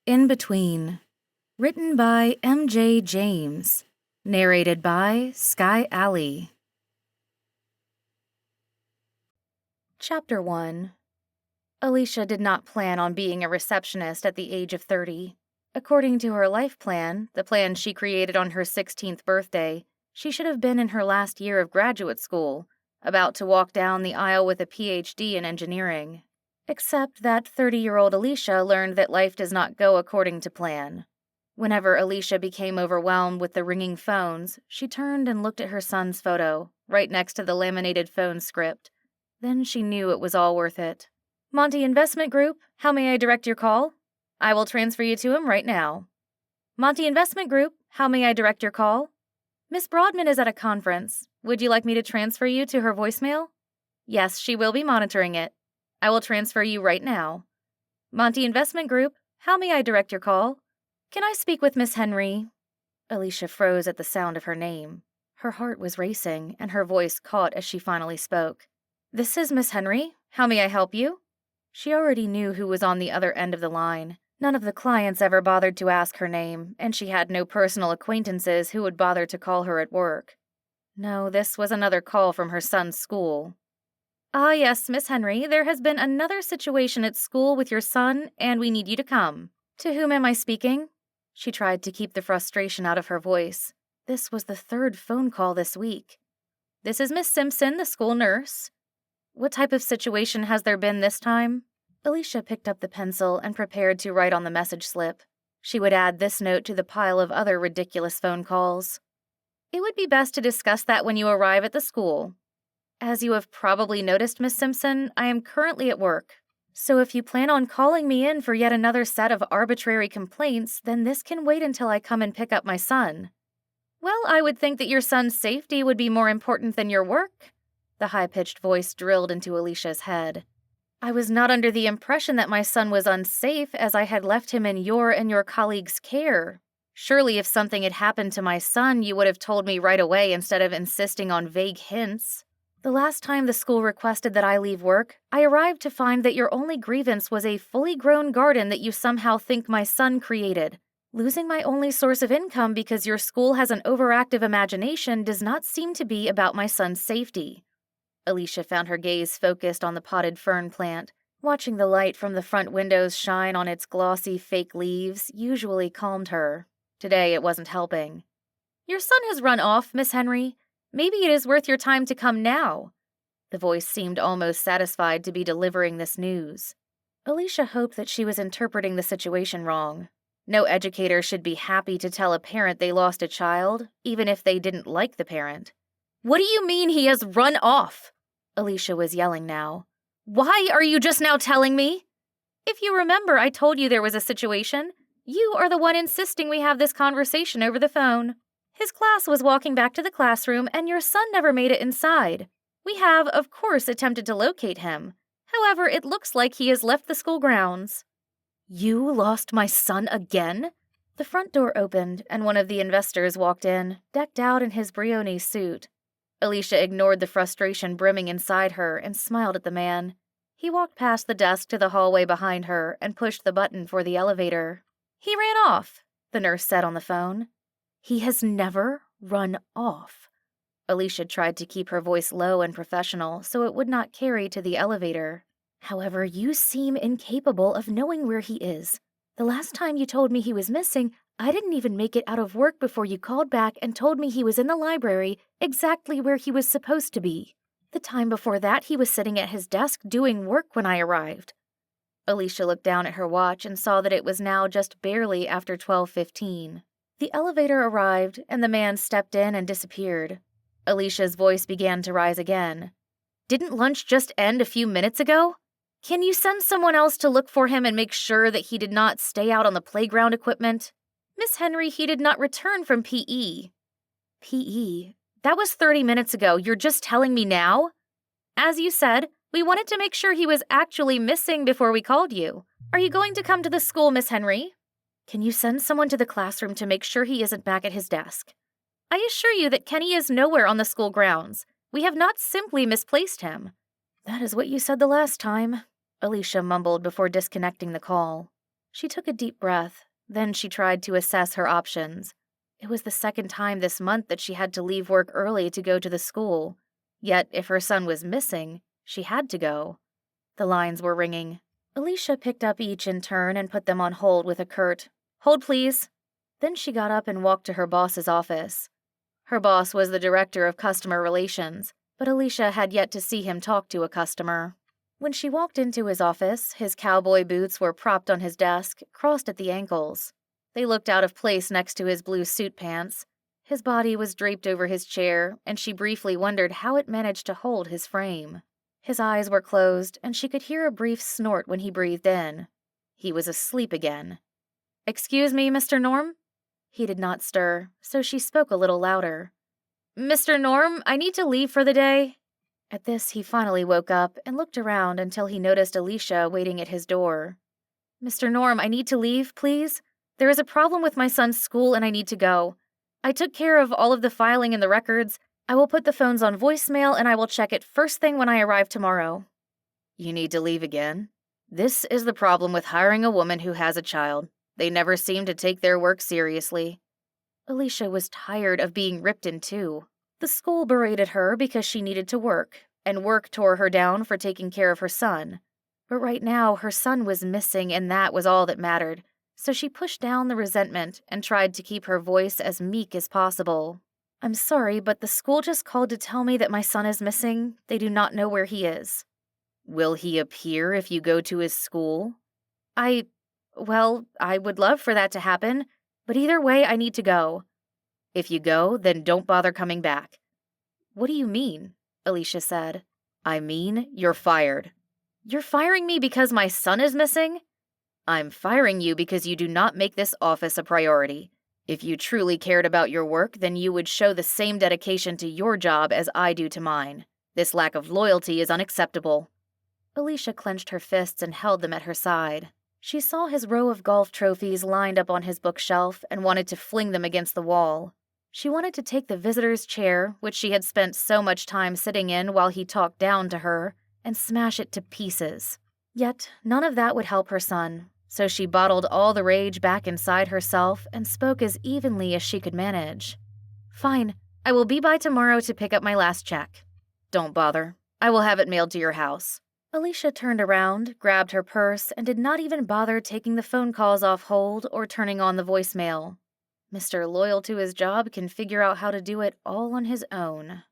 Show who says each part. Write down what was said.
Speaker 1: In Between. Written by M.J. James. Narrated by Sky Alley. Chapter 1. Alicia did not plan on being a receptionist at the age of 30. According to her life plan, the plan she created on her 16th birthday, she should have been in her last year of graduate school, about to walk down the aisle with a PhD in engineering. Except that 30-year-old Alicia learned that life does not go according to plan. Whenever Alicia became overwhelmed with the ringing phones, she turned and looked at her son's photo, right next to the laminated phone script. Then she knew it was all worth it. "Monty Investment Group, how may I direct your call? I will transfer you to him right now." "Monty Investment Group, how may I direct your call? Miss Broadman is at a conference. Would you like me to transfer you to her voicemail? Yes, she will be monitoring it. I will transfer you right now. Monty Investment Group, how may I direct your call? Can I speak with Miss Henry?" Alicia froze at the sound of her name. Her heart was racing, and her voice caught as she finally spoke. "This is Miss Henry. How may I help you?" She already knew who was on the other end of the line. None of the clients ever bothered to ask her name, and she had no personal acquaintances who would bother to call her at work. No, this was another call from her son's school. "Ah, yes, Miss Henry, there has been another situation at school with your son, and we need you to come. To whom am I speaking?" She tried to keep the frustration out of her voice. This was the third phone call this week. "This is Miss Simpson, the school nurse." "What type of situation has there been this time?" Alicia picked up the pencil and prepared to write on the message slip. She would add this note to the pile of other ridiculous phone calls. "It would be best to discuss that when you arrive at the school. As you have probably noticed, Miss Simpson, I am currently at work. So if you plan on calling me in for yet another set of arbitrary complaints, then this can wait until I come and pick up my son." "Well, I would think that your son's safety would be more important than your work." The high-pitched voice drilled into Alicia's head. "I was not under the impression that my son was unsafe, as I had left him in your and your colleagues' care. Surely if something had happened to my son, you would have told me right away instead of insisting on vague hints. The last time the school requested that I leave work, I arrived to find that your only grievance was a fully grown garden that you somehow think my son created. Losing my only source of income because your school has an overactive imagination does not seem to be about my son's safety." Alicia found her gaze focused on the potted fern plant. Watching the light from the front windows shine on its glossy fake leaves usually calmed her. Today it wasn't helping. "Your son has run off, Miss Henry. Maybe it is worth your time to come now." The voice seemed almost satisfied to be delivering this news. Alicia hoped that she was interpreting the situation wrong. No educator should be happy to tell a parent they lost a child, even if they didn't like the parent. "What do you mean he has run off?" Alicia was yelling now. "Why are you just now telling me? If you remember, I told you there was a situation. You are the one insisting we have this conversation over the phone. His class was walking back to the classroom, and your son never made it inside. We have, of course, attempted to locate him. However, it looks like he has left the school grounds." "You lost my son again?" The front door opened, and one of the investors walked in, decked out in his Brioni suit. Alicia ignored the frustration brimming inside her and smiled at the man. He walked past the desk to the hallway behind her and pushed the button for the elevator. "He ran off," the nurse said on the phone. "He has never run off." Alicia tried to keep her voice low and professional so it would not carry to the elevator. "However, you seem incapable of knowing where he is. The last time you told me he was missing, I didn't even make it out of work before you called back and told me he was in the library, exactly where he was supposed to be. The time before that, he was sitting at his desk doing work when I arrived." Alicia looked down at her watch and saw that it was now just barely after 12:15. The elevator arrived, and the man stepped in and disappeared. Alicia's voice began to rise again. "Didn't lunch just end a few minutes ago? Can you send someone else to look for him and make sure that he did not stay out on the playground equipment? Miss Henry, he did not return from PE. PE? That was 30 minutes ago. You're just telling me now? As you said, we wanted to make sure he was actually missing before we called you. Are you going to come to the school, Miss Henry? Can you send someone to the classroom to make sure he isn't back at his desk? I assure you that Kenny is nowhere on the school grounds. We have not simply misplaced him." "That is what you said the last time," Alicia mumbled before disconnecting the call. She took a deep breath, then she tried to assess her options. It was the second time this month that she had to leave work early to go to the school. Yet, if her son was missing, she had to go. The lines were ringing. Alicia picked up each in turn and put them on hold with a curt, "Hold, please." Then she got up and walked to her boss's office. Her boss was the director of customer relations, but Alicia had yet to see him talk to a customer. When she walked into his office, his cowboy boots were propped on his desk, crossed at the ankles. They looked out of place next to his blue suit pants. His body was draped over his chair, and she briefly wondered how it managed to hold his frame. His eyes were closed, and she could hear a brief snort when he breathed in. He was asleep again. "Excuse me, Mr. Norm?" He did not stir, so she spoke a little louder. "Mr. Norm, I need to leave for the day." At this, he finally woke up and looked around until he noticed Alicia waiting at his door. "Mr. Norm, I need to leave, please. There is a problem with my son's school and I need to go. I took care of all of the filing and the records. I will put the phones on voicemail and I will check it first thing when I arrive tomorrow." "You need to leave again? This is the problem with hiring a woman who has a child. They never seem to take their work seriously." Alicia was tired of being ripped in two. The school berated her because she needed to work, and work tore her down for taking care of her son. But right now, her son was missing and that was all that mattered, so she pushed down the resentment and tried to keep her voice as meek as possible. "I'm sorry, but the school just called to tell me that my son is missing. They do not know where he is." "Will he appear if you go to his school?" Well, I would love for that to happen, but either way, I need to go." "If you go, then don't bother coming back." "What do you mean?" Alicia said. "I mean, you're fired." "You're firing me because my son is missing?" "I'm firing you because you do not make this office a priority. If you truly cared about your work, then you would show the same dedication to your job as I do to mine. This lack of loyalty is unacceptable." Alicia clenched her fists and held them at her side. She saw his row of golf trophies lined up on his bookshelf and wanted to fling them against the wall. She wanted to take the visitor's chair, which she had spent so much time sitting in while he talked down to her, and smash it to pieces. Yet none of that would help her son, so she bottled all the rage back inside herself and spoke as evenly as she could manage. "Fine, I will be by tomorrow to pick up my last check." "Don't bother. I will have it mailed to your house." Alicia turned around, grabbed her purse, and did not even bother taking the phone calls off hold or turning on the voicemail. Mr. Loyal to his job can figure out how to do it all on his own.